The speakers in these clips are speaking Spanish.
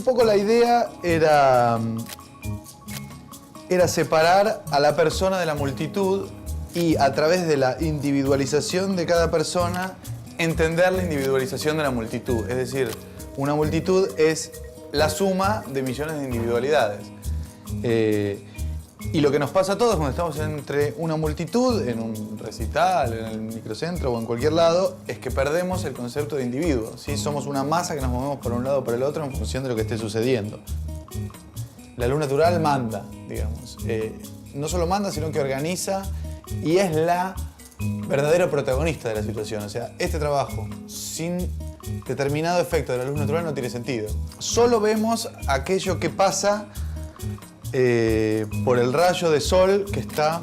poco la idea era separar a la persona de la multitud y a través de la individualización de cada persona entender la individualización de la multitud. Es decir, una multitud es la suma de millones de individualidades. Y lo que nos pasa a todos cuando estamos entre una multitud, en un recital, en el microcentro o en cualquier lado, es que perdemos el concepto de individuo, ¿sí? Somos una masa que nos movemos por un lado o por el otro en función de lo que esté sucediendo. La luz natural manda, digamos. No solo manda, sino que organiza y es la verdadera protagonista de la situación. O sea, este trabajo sin determinado efecto de la luz natural no tiene sentido. Solo vemos aquello que pasa por el rayo de sol que está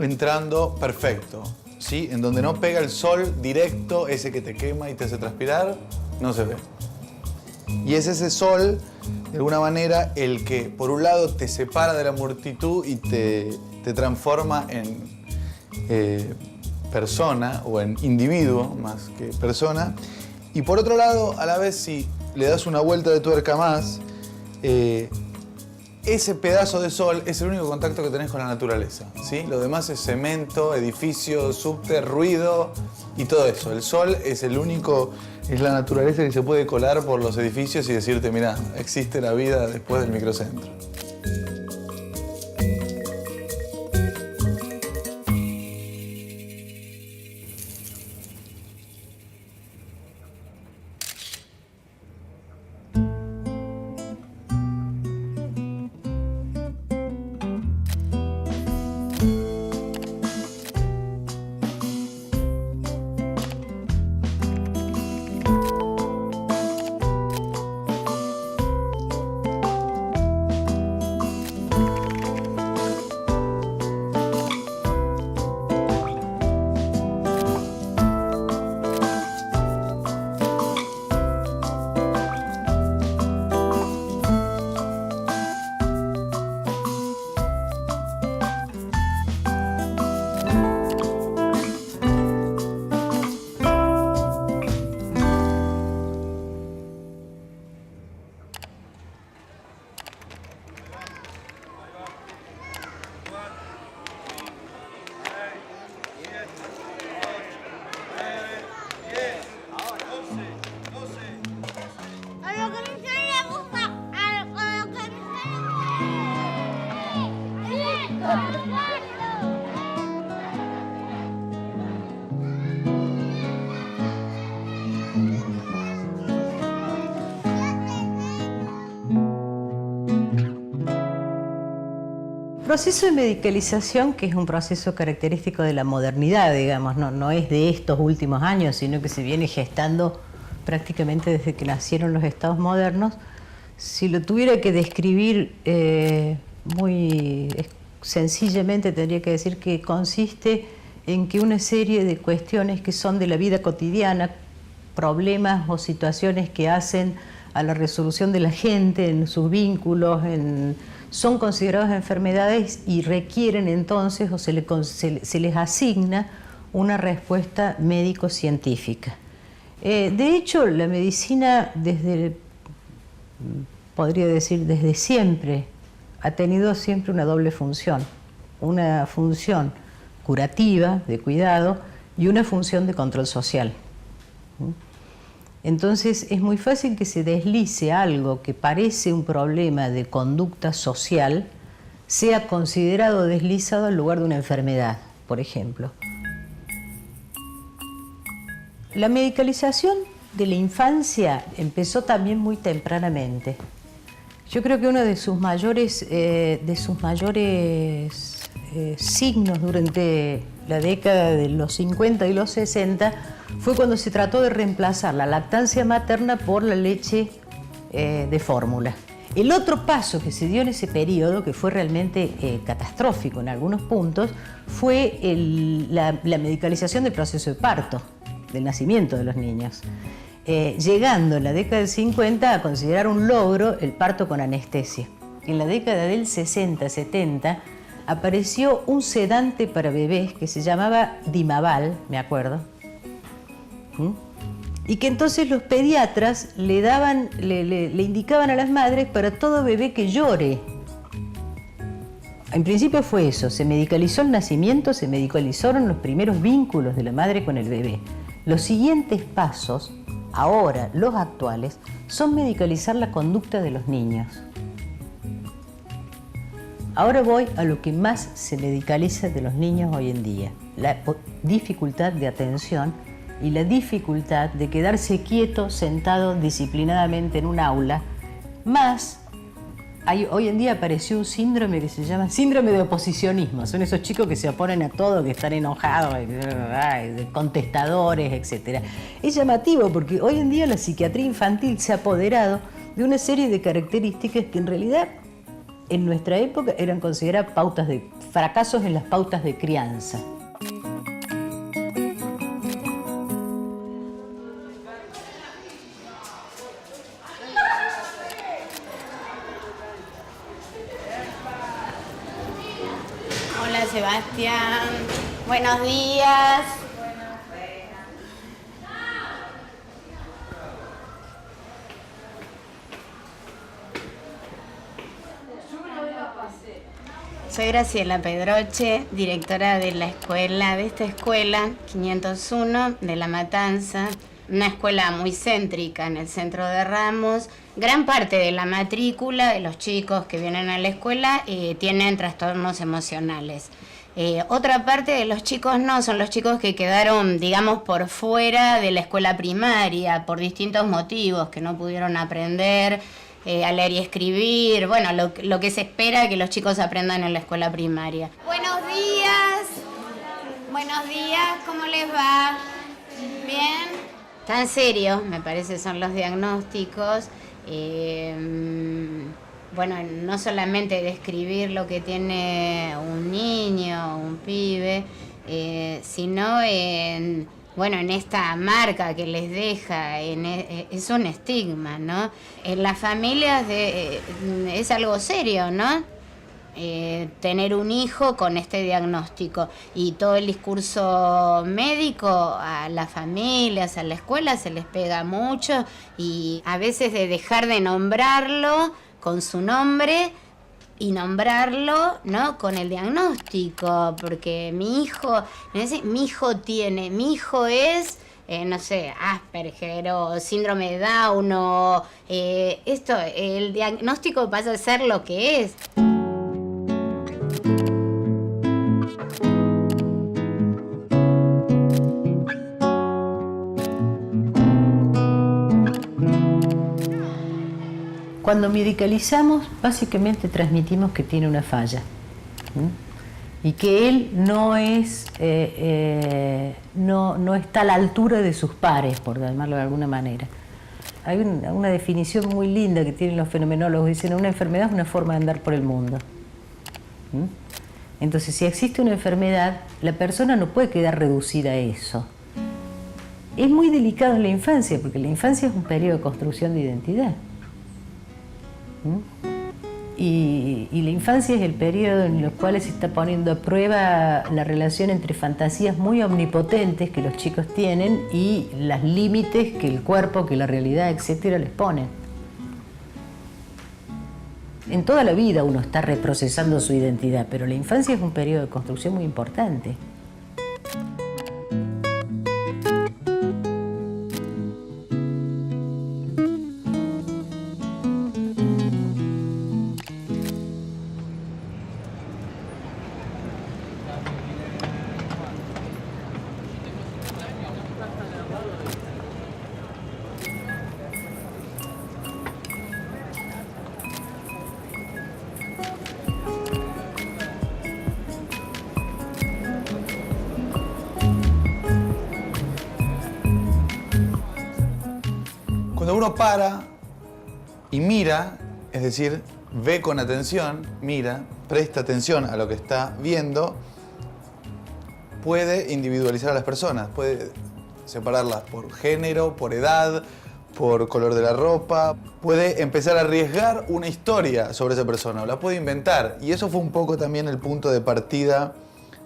entrando perfecto, ¿sí? En donde no pega el sol directo, ese que te quema y te hace transpirar, no se ve. Y es ese sol, de alguna manera, el que por un lado te separa de la multitud y te transforma en persona o en individuo más que persona. Y por otro lado, a la vez, si le das una vuelta de tuerca más, ese pedazo de sol es el único contacto que tenés con la naturaleza, ¿sí? Lo demás es cemento, edificio, subte, ruido y todo eso. El sol es el único, es la naturaleza que se puede colar por los edificios y decirte, mirá, existe la vida después del microcentro. El proceso de medicalización, que es un proceso característico de la modernidad, digamos, no es de estos últimos años, sino que se viene gestando prácticamente desde que nacieron los estados modernos. Si lo tuviera que describir muy sencillamente, tendría que decir que consiste en que una serie de cuestiones que son de la vida cotidiana, problemas o situaciones que hacen a la resolución de la gente en sus vínculos, son consideradas enfermedades y requieren entonces o se les asigna una respuesta médico-científica. De hecho, la medicina podría decir desde siempre, ha tenido siempre una doble función. Una función curativa, de cuidado, y una función de control social. Entonces es muy fácil que se deslice algo que parece un problema de conducta social, sea considerado deslizado en lugar de una enfermedad, por ejemplo. La medicalización de la infancia empezó también muy tempranamente. Yo creo que uno de sus mayores signos durante la década de los 50 y los 60 fue cuando se trató de reemplazar la lactancia materna por la leche de fórmula. El otro paso que se dio en ese periodo, que fue realmente catastrófico en algunos puntos, fue la medicalización del proceso de parto, del nacimiento de los niños. Llegando en la década del 50 a considerar un logro el parto con anestesia. En la década del 60-70 apareció un sedante para bebés que se llamaba Dimaval, me acuerdo, Y que entonces los pediatras le indicaban a las madres para todo bebé que llore. En principio fue eso, se medicalizó el nacimiento, se medicalizaron los primeros vínculos de la madre con el bebé. Los siguientes pasos, ahora los actuales, son medicalizar la conducta de los niños. Ahora voy a lo que más se medicaliza de los niños hoy en día, la dificultad de atención y la dificultad de quedarse quieto, sentado disciplinadamente en un aula, más hoy en día apareció un síndrome que se llama síndrome de oposicionismo. Son esos chicos que se oponen a todo, que están enojados, contestadores, etc. Es llamativo porque hoy en día la psiquiatría infantil se ha apoderado de una serie de características que en realidad en nuestra época eran consideradas fracasos en las pautas de crianza. Hola Sebastián, buenos días. Soy Graciela Pedroche, directora de esta escuela 501 de La Matanza, una escuela muy céntrica en el centro de Ramos. Gran parte de la matrícula de los chicos que vienen a la escuela tienen trastornos emocionales. Otra parte de los chicos no, son los chicos que quedaron, digamos, por fuera de la escuela primaria por distintos motivos, que no pudieron aprender a leer y escribir, bueno, lo que se espera que los chicos aprendan en la escuela primaria. Buenos días, ¿cómo les va? ¿Bien? Tan serios, me parece, son los diagnósticos. Bueno, no solamente describir lo que tiene un niño, un pibe, sino en esta marca que les deja, es un estigma, ¿no? En las familias es algo serio, ¿no? Tener un hijo con este diagnóstico, y todo el discurso médico a las familias, a la escuela, se les pega mucho, y a veces de dejar de nombrarlo con su nombre y nombrarlo, ¿no?, con el diagnóstico, porque mi hijo es, no sé, Asperger o síndrome de Down o el diagnóstico pasa a ser lo que es. Cuando medicalizamos, básicamente transmitimos que tiene una falla, y que él no está a la altura de sus pares, por llamarlo de alguna manera. Hay una definición muy linda que tienen los fenomenólogos, dicen: una enfermedad es una forma de andar por el mundo. Entonces, si existe una enfermedad, la persona no puede quedar reducida a eso. Es muy delicado en la infancia, porque la infancia es un periodo de construcción de identidad. Y la infancia es el periodo en el cual se está poniendo a prueba la relación entre fantasías muy omnipotentes que los chicos tienen y los límites que el cuerpo, que la realidad, etcétera, les ponen. En toda la vida uno está reprocesando su identidad, pero la infancia es un periodo de construcción muy importante. Cuando uno para y mira, es decir, ve con atención, mira, presta atención a lo que está viendo, puede individualizar a las personas, puede separarlas por género, por edad, por color de la ropa, puede empezar a arriesgar una historia sobre esa persona, o la puede inventar. Y eso fue un poco también el punto de partida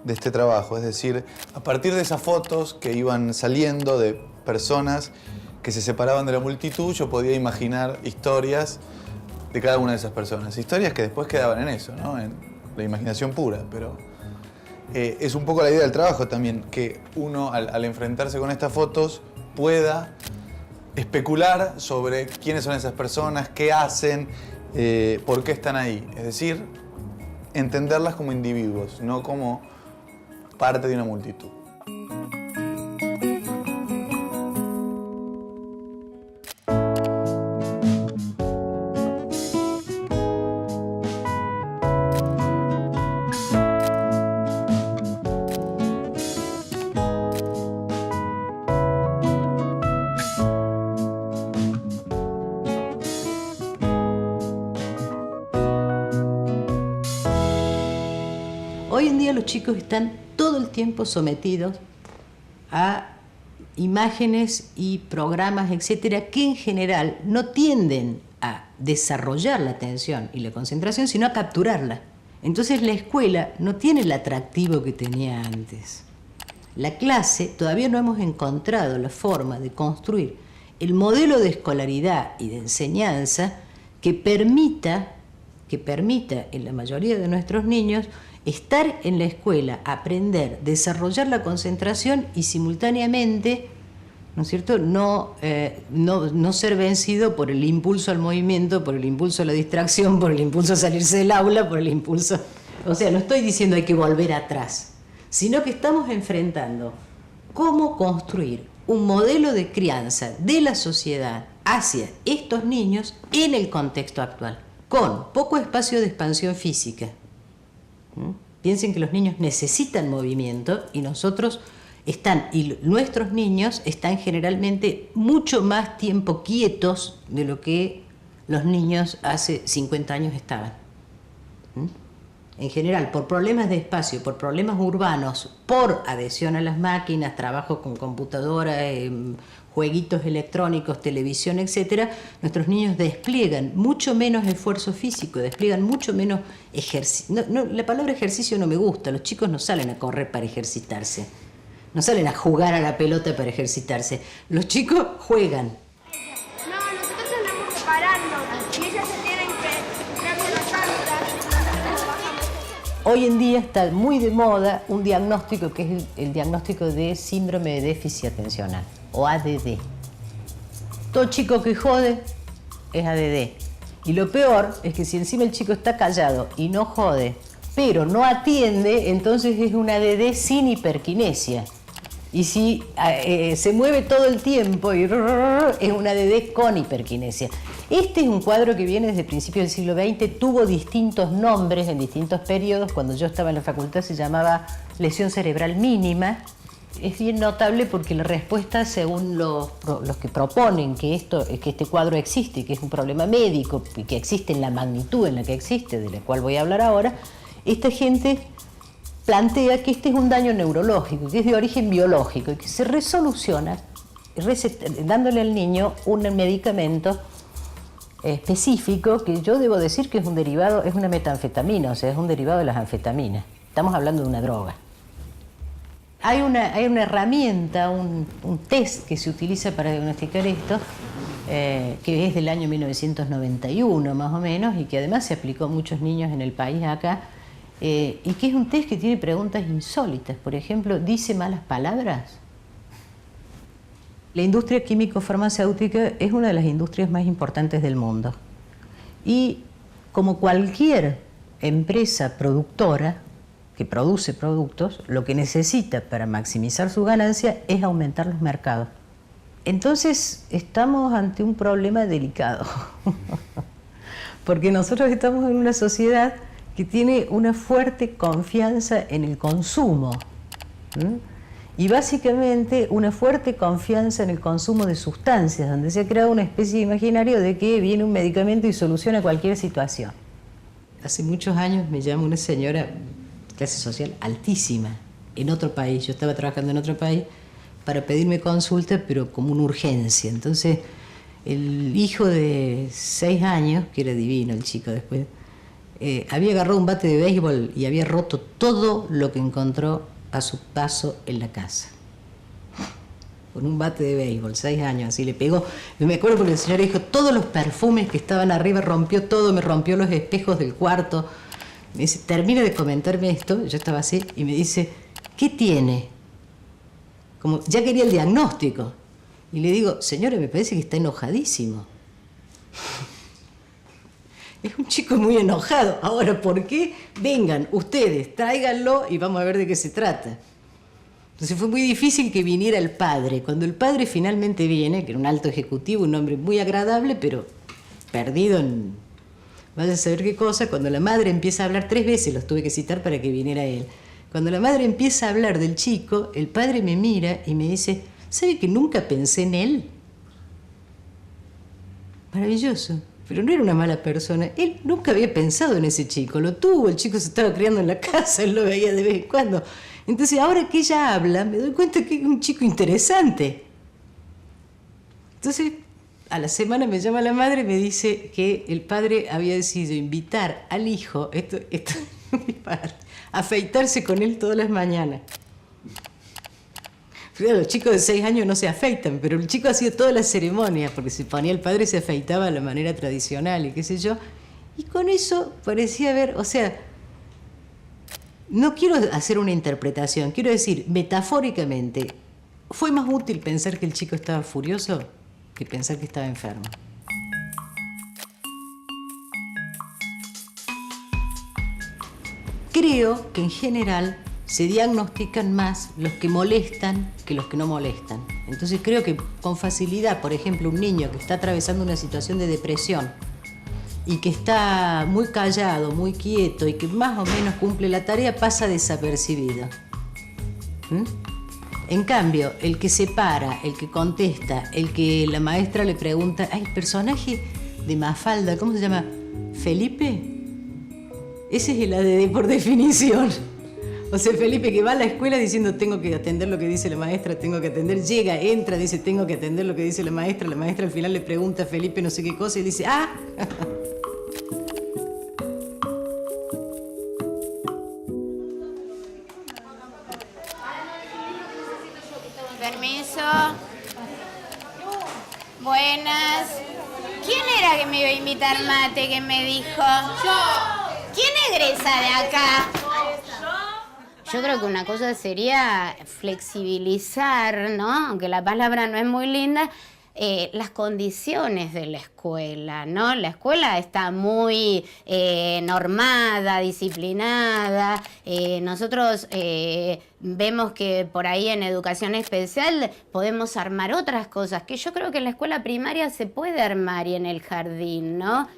de este trabajo, es decir, a partir de esas fotos que iban saliendo de personas que se separaban de la multitud, yo podía imaginar historias de cada una de esas personas. Historias que después quedaban en eso, ¿no? En la imaginación pura, pero es un poco la idea del trabajo también, que uno al enfrentarse con estas fotos pueda especular sobre quiénes son esas personas, qué hacen, por qué están ahí. Es decir, entenderlas como individuos, no como parte de una multitud. Hoy en día los chicos están todo el tiempo sometidos a imágenes y programas, etcétera, que en general no tienden a desarrollar la atención y la concentración, sino a capturarla. Entonces la escuela no tiene el atractivo que tenía antes. La clase, todavía no hemos encontrado la forma de construir el modelo de escolaridad y de enseñanza que permita en la mayoría de nuestros niños estar en la escuela, aprender, desarrollar la concentración y simultáneamente, ¿no es cierto?, no ser vencido por el impulso al movimiento, por el impulso a la distracción, por el impulso a salirse del aula, por el impulso... O sea, no estoy diciendo hay que volver atrás, sino que estamos enfrentando cómo construir un modelo de crianza de la sociedad hacia estos niños en el contexto actual, con poco espacio de expansión física. Piensen que los niños necesitan movimiento y nuestros niños están generalmente mucho más tiempo quietos de lo que los niños hace 50 años estaban. En general, por problemas de espacio, por problemas urbanos, por adhesión a las máquinas, trabajo con computadora, jueguitos electrónicos, televisión, etc., nuestros niños despliegan mucho menos esfuerzo físico, despliegan mucho menos ejercicio. La palabra ejercicio no me gusta, los chicos no salen a correr para ejercitarse, no salen a jugar a la pelota para ejercitarse, los chicos juegan. No, nosotros tenemos que pararnos y ellas se tienen que relajar. Hoy en día está muy de moda un diagnóstico que es el diagnóstico de síndrome de déficit atencional, o ADD. Todo chico que jode es ADD. Y lo peor es que si encima el chico está callado y no jode, pero no atiende, entonces es un ADD sin hiperquinesia. Y si se mueve todo el tiempo, es un ADD con hiperquinesia. Este es un cuadro que viene desde principios del siglo XX, tuvo distintos nombres en distintos periodos. Cuando yo estaba en la facultad se llamaba lesión cerebral mínima. Es bien notable porque la respuesta, según los que proponen que este cuadro existe, que es un problema médico y que existe en la magnitud en la que existe, de la cual voy a hablar ahora, esta gente plantea que este es un daño neurológico, que es de origen biológico y que se resoluciona dándole al niño un medicamento específico que yo debo decir que es un derivado, es una metanfetamina, o sea, es un derivado de las anfetaminas. Estamos hablando de una droga. Hay una herramienta, un test que se utiliza para diagnosticar esto, que es del año 1991 más o menos, y que además se aplicó a muchos niños en el país acá, y que es un test que tiene preguntas insólitas. Por ejemplo, ¿dice malas palabras? La industria químico-farmacéutica es una de las industrias más importantes del mundo. Y como cualquier empresa productora que produce productos, lo que necesita para maximizar su ganancia es aumentar los mercados. Entonces, estamos ante un problema delicado. Porque nosotros estamos en una sociedad que tiene una fuerte confianza en el consumo. Y básicamente una fuerte confianza en el consumo de sustancias, donde se ha creado una especie de imaginario de que viene un medicamento y soluciona cualquier situación. Hace muchos años me llama una señora, clase social altísima, en otro país. Yo estaba trabajando en otro país para pedirme consulta, pero como una urgencia. Entonces, el hijo de 6 años, que era divino el chico después, había agarrado un bate de béisbol y había roto todo lo que encontró a su paso en la casa. con un bate de béisbol, 6 años, así le pegó. Y me acuerdo porque el señor dijo, todos los perfumes que estaban arriba, rompió todo, me rompió los espejos del cuarto. Me dice, termina de comentarme esto, yo estaba así, y me dice, ¿qué tiene? Como ya quería el diagnóstico. Y le digo, señora, me parece que está enojadísimo. Es un chico muy enojado. Ahora, ¿por qué? Vengan, ustedes, tráiganlo y vamos a ver de qué se trata. Entonces fue muy difícil que viniera el padre. Cuando el padre finalmente viene, que era un alto ejecutivo, un hombre muy agradable, pero perdido en... vaya a saber qué cosa, cuando la madre empieza a hablar, 3 veces los tuve que citar para que viniera él. Cuando la madre empieza a hablar del chico, el padre me mira y me dice, ¿sabe que nunca pensé en él? Maravilloso. Pero no era una mala persona. Él nunca había pensado en ese chico. Lo tuvo, el chico se estaba criando en la casa, él lo veía de vez en cuando. Entonces, ahora que ella habla, me doy cuenta que es un chico interesante. Entonces, a la semana me llama la madre y me dice que el padre había decidido invitar al hijo, a afeitarse con él todas las mañanas. Claro, los chicos de 6 años no se afeitan, pero el chico hacía todas las ceremonias, porque se ponía el padre, se afeitaba a la manera tradicional y qué sé yo. Y con eso parecía haber, o sea, no quiero hacer una interpretación, quiero decir, metafóricamente, fue más útil pensar que el chico estaba furioso que pensar que estaba enfermo. Creo que en general se diagnostican más los que molestan que los que no molestan. Entonces creo que con facilidad, por ejemplo, un niño que está atravesando una situación de depresión y que está muy callado, muy quieto y que más o menos cumple la tarea, pasa desapercibido. En cambio, el que se para, el que contesta, el que la maestra le pregunta, ay, personaje de Mafalda, ¿cómo se llama? ¿Felipe? Ese es el ADD por definición. O sea, Felipe que va a la escuela diciendo tengo que atender lo que dice la maestra, tengo que atender, llega, entra, dice tengo que atender lo que dice la maestra al final le pregunta a Felipe no sé qué cosa y dice ¡ah! Permiso. Buenas. ¿Quién era que me iba a invitar mate que me dijo? Yo. ¿Quién egresa de acá? Yo creo que una cosa sería flexibilizar, ¿no? Aunque la palabra no es muy linda, las condiciones de la escuela, ¿no? La escuela está muy normada, disciplinada. Nosotros vemos que por ahí en educación especial podemos armar otras cosas, que yo creo que en la escuela primaria se puede armar y en el jardín, ¿no?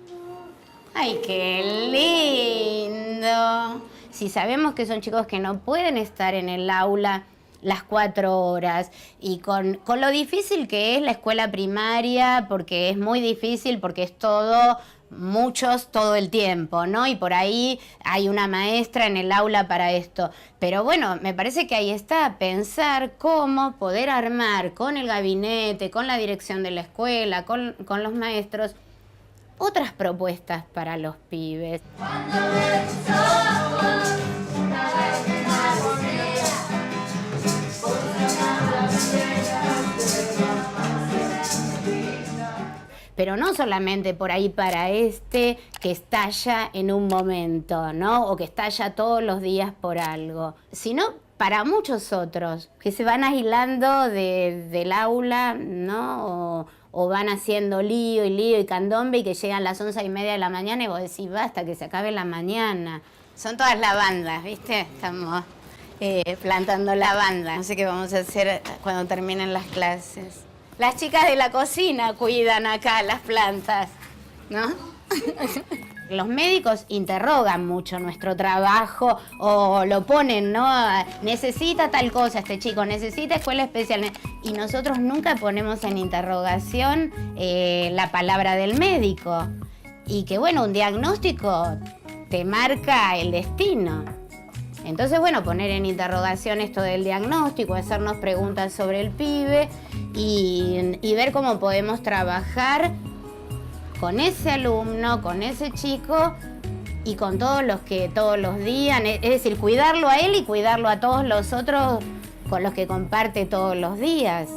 ¡Ay, qué lindo! Si sabemos que son chicos que no pueden estar en el aula las 4 horas y con lo difícil que es la escuela primaria, porque es muy difícil, porque es todo, muchos todo el tiempo, ¿no? Y por ahí hay una maestra en el aula para esto. Pero bueno, me parece que ahí está, pensar cómo poder armar con el gabinete, con la dirección de la escuela, con los maestros, otras propuestas para los pibes. Pero no solamente por ahí para este que estalla en un momento, ¿no? O que estalla todos los días por algo, sino para muchos otros que se van aislando del aula, ¿no? O van haciendo lío y candombe y que llegan las 11:30 de la mañana y vos decís, basta, que se acabe la mañana. Son todas lavandas, ¿viste? Estamos plantando lavanda. No sé qué vamos a hacer cuando terminen las clases. Las chicas de la cocina cuidan acá las plantas, ¿no? Los médicos interrogan mucho nuestro trabajo o lo ponen, ¿no? Necesita tal cosa este chico, necesita escuela especial. Y nosotros nunca ponemos en interrogación la palabra del médico. Y que, bueno, un diagnóstico te marca el destino. Entonces, bueno, poner en interrogación esto del diagnóstico, hacernos preguntas sobre el pibe y ver cómo podemos trabajar con ese alumno, con ese chico y con todos los que todos los días, es decir, cuidarlo a él y cuidarlo a todos los otros con los que comparte todos los días.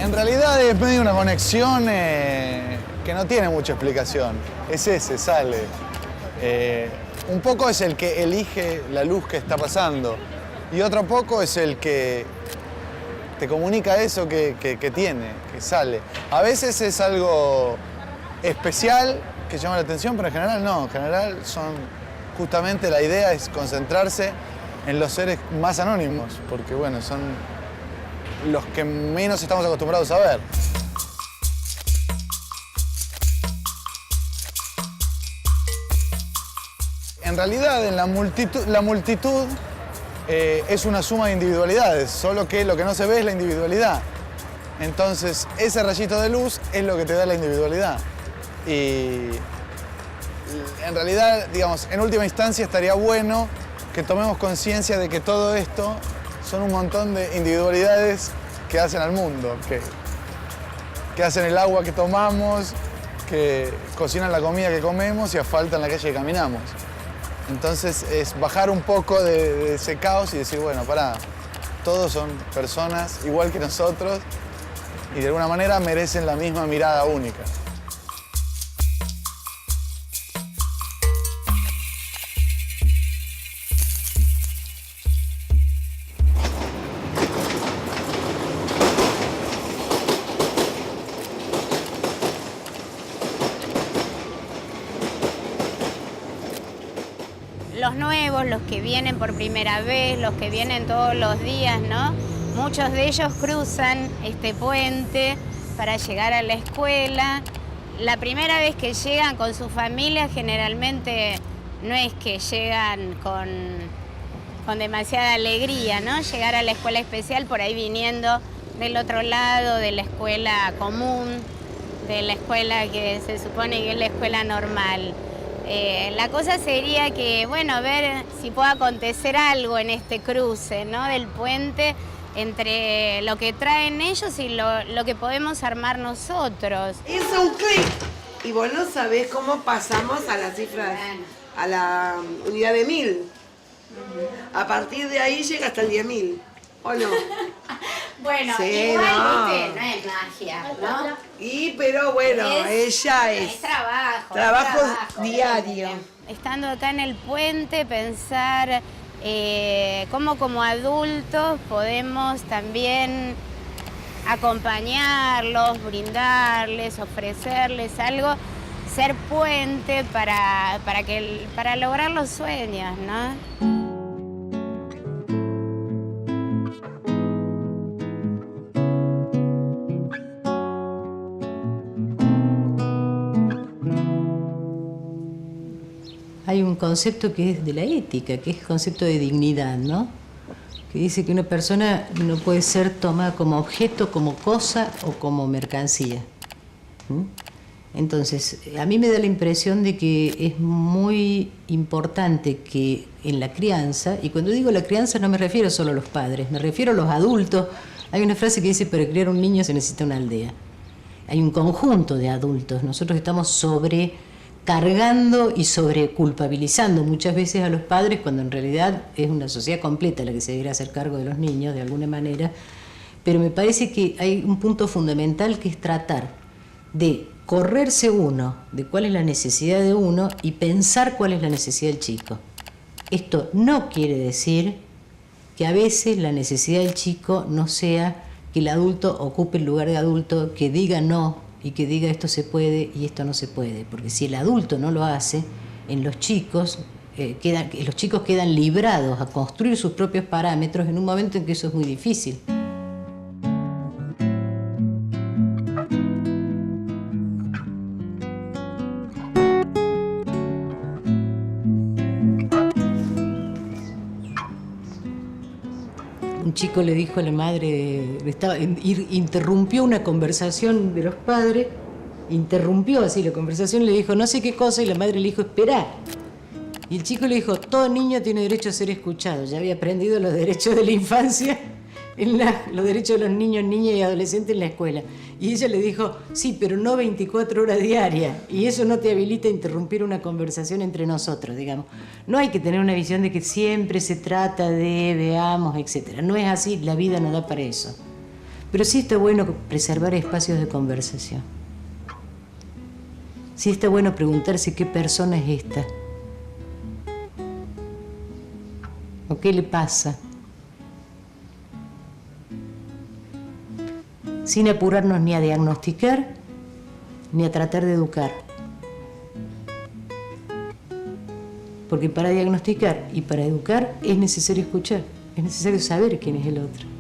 En realidad es medio una conexión que no tiene mucha explicación. Es ese, sale. Un poco es el que elige la luz que está pasando y otro poco es el que te comunica eso que tiene, que sale. A veces es algo especial que llama la atención, pero en general no. En general son justamente la idea es concentrarse en los seres más anónimos, porque bueno, son los que menos estamos acostumbrados a ver. En realidad, en la multitud es una suma de individualidades, solo que lo que no se ve es la individualidad. Entonces, ese rayito de luz es lo que te da la individualidad. Y en realidad, digamos, en última instancia estaría bueno que tomemos conciencia de que todo esto son un montón de individualidades que hacen al mundo, que hacen el agua que tomamos, que cocinan la comida que comemos y asfaltan la calle que caminamos. Entonces es bajar un poco de ese caos y decir, bueno, pará, todos son personas igual que nosotros y de alguna manera merecen la misma mirada única. Los nuevos, los que vienen por primera vez, los que vienen todos los días, ¿no? Muchos de ellos cruzan este puente para llegar a la escuela. La primera vez que llegan con su familia generalmente no es que llegan con demasiada alegría, ¿no? Llegar a la escuela especial por ahí viniendo del otro lado, de la escuela común, de la escuela que se supone que es la escuela normal. La cosa sería que, bueno, ver si puede acontecer algo en este cruce, ¿no? Del puente entre lo que traen ellos y lo que podemos armar nosotros. Es un clic y vos no sabés cómo pasamos a la cifra, a la unidad de 1000. A partir de ahí llega hasta el 10.000, ¿o no? Bueno, sí, igual, no. ¿viste? No es magia, ¿no? Pero bueno, ella es trabajo. Trabajo trabajo diario. Estando acá en el puente, pensar cómo como adultos podemos también acompañarlos, brindarles, ofrecerles algo, ser puente para lograr los sueños, ¿no? Hay un concepto que es de la ética, que es el concepto de dignidad, ¿no? Que dice que una persona no puede ser tomada como objeto, como cosa o como mercancía. Entonces, a mí me da la impresión de que es muy importante que en la crianza, y cuando digo la crianza no me refiero solo a los padres, me refiero a los adultos. Hay una frase que dice, para criar un niño se necesita una aldea. Hay un conjunto de adultos, nosotros estamos sobrecargando y sobreculpabilizando muchas veces a los padres cuando en realidad es una sociedad completa la que se debería hacer cargo de los niños de alguna manera, pero me parece que hay un punto fundamental que es tratar de correrse uno de cuál es la necesidad de uno y pensar cuál es la necesidad del chico. Esto no quiere decir que a veces la necesidad del chico no sea que el adulto ocupe el lugar de adulto, que diga no y que diga esto se puede y esto no se puede, porque si el adulto no lo hace, en los chicos quedan librados a construir sus propios parámetros en un momento en que eso es muy difícil. Un chico le dijo a la madre, interrumpió una conversación de los padres, interrumpió así la conversación, le dijo no sé qué cosa y la madre le dijo esperá. Y el chico le dijo, todo niño tiene derecho a ser escuchado. Ya había aprendido los derechos de la infancia, los derechos de los niños, niñas y adolescentes en la escuela. Y ella le dijo, sí, pero no 24 horas diarias. Y eso no te habilita a interrumpir una conversación entre nosotros, digamos. No hay que tener una visión de que siempre se trata de, veamos, etc. No es así, la vida no da para eso. Pero sí está bueno preservar espacios de conversación. Sí está bueno preguntarse qué persona es esta. ¿O qué le pasa? Sin apurarnos ni a diagnosticar, ni a tratar de educar. Porque para diagnosticar y para educar es necesario escuchar, es necesario saber quién es el otro.